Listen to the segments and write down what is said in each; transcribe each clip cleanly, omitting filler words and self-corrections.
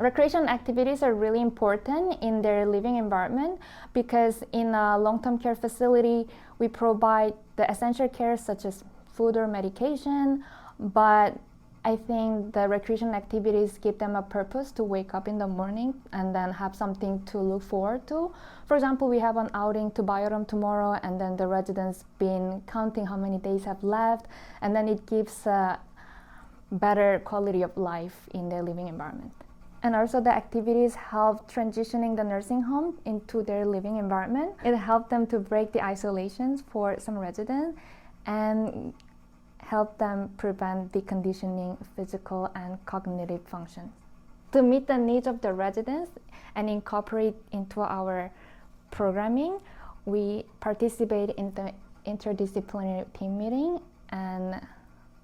Recreation activities are really important in their living environment because in a long-term care facility, we provide the essential care such as food or medication, but I think the recreation activities give them a purpose to wake up in the morning and then have something to look forward to. For example, we have an outing to Biorum tomorrow, and then the residents been counting how many days have left, and then it gives a better quality of life in their living environment. And also the activities help transitioning the nursing home into their living environment. It helped them to break the isolations for some residents and help them prevent deconditioning physical and cognitive functions. To meet the needs of the residents and incorporate into our programming, we participate in the interdisciplinary team meeting, and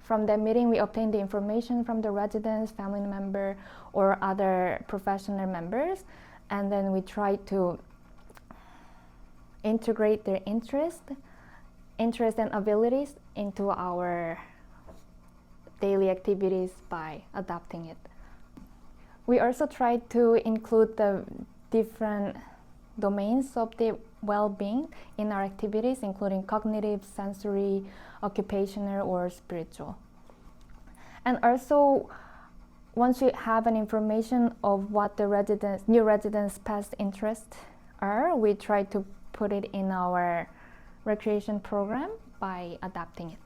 from that meeting we obtain the information from the residents, family member, or other professional members, and then we try to integrate their interests and abilities into our daily activities by adapting it. We also try to include the different domains of the well-being in our activities, including cognitive, sensory, occupational, or spiritual. And also, once we have an information of what the new residents' past interests are, we try to put it in our recreation program by adapting it.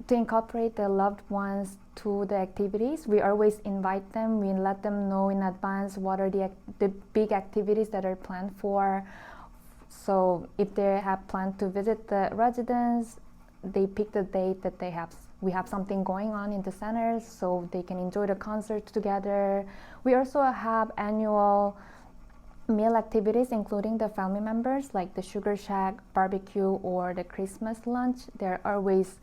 To incorporate the loved ones to the activities, we always invite them. We let them know in advance what are the big activities that are planned for. So if they have planned to visit the residents, they pick the date that we have something going on in the center so they can enjoy the concert together. We also have annual meal activities, including the family members, like the Sugar Shack barbecue or the Christmas lunch. They're always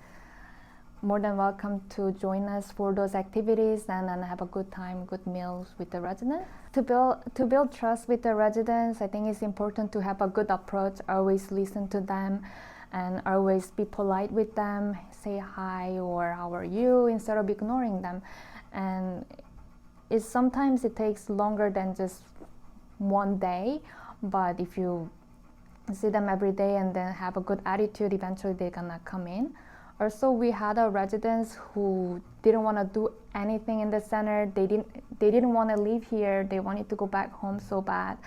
more than welcome to join us for those activities and then have a good time, good meals with the residents. To build trust with the residents, I think it's important to have a good approach, always listen to them and always be polite with them, say hi or how are you instead of ignoring them. And sometimes it takes longer than just one day, but if you see them every day and then have a good attitude, eventually they're gonna come in. Also, we had our residents who didn't want to do anything in the center. They didn't want to leave here. They wanted to go back home so bad.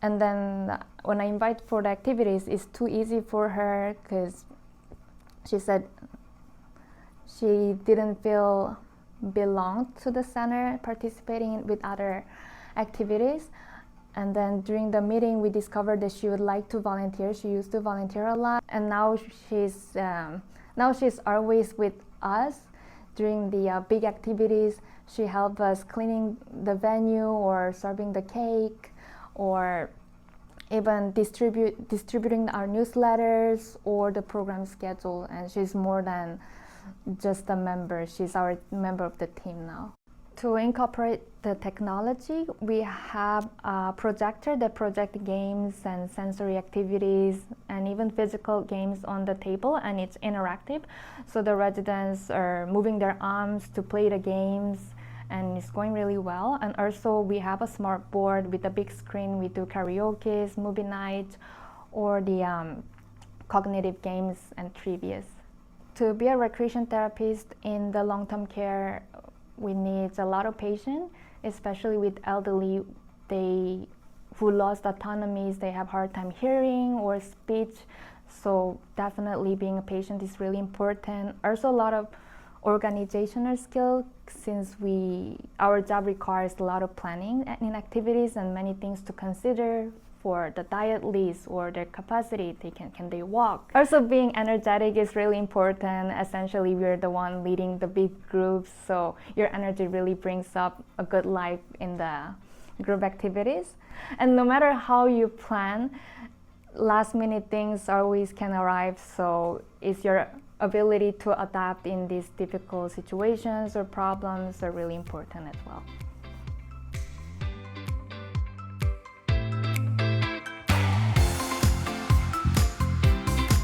And then when I invite for the activities, it's too easy for her because she said she didn't feel belonged to the center, participating with other activities. And then during the meeting, we discovered that she would like to volunteer. She used to volunteer a lot, and now she's always with us during the big activities. She helped us cleaning the venue or serving the cake, or even distributing our newsletters or the program schedule. And she's more than just a member. She's our member of the team now. To incorporate the technology, we have a projector that projects games and sensory activities and even physical games on the table, and it's interactive. So the residents are moving their arms to play the games, and it's going really well. And also we have a smart board with a big screen. We do karaoke, movie nights, or the cognitive games and trivias. To be a recreation therapist in the long-term care, we need a lot of patience, especially with elderly who lost autonomies. They have hard time hearing or speech. So definitely being a patient is really important. Also a lot of organizational skill, since our job requires a lot of planning in activities and many things to consider for the diet list or their capacity. Can they walk? Also being energetic is really important. Essentially, we're the one leading the big groups, so your energy really brings up a good life in the group activities. And no matter how you plan, last minute things always can arrive, so it's your ability to adapt in these difficult situations or problems are really important as well.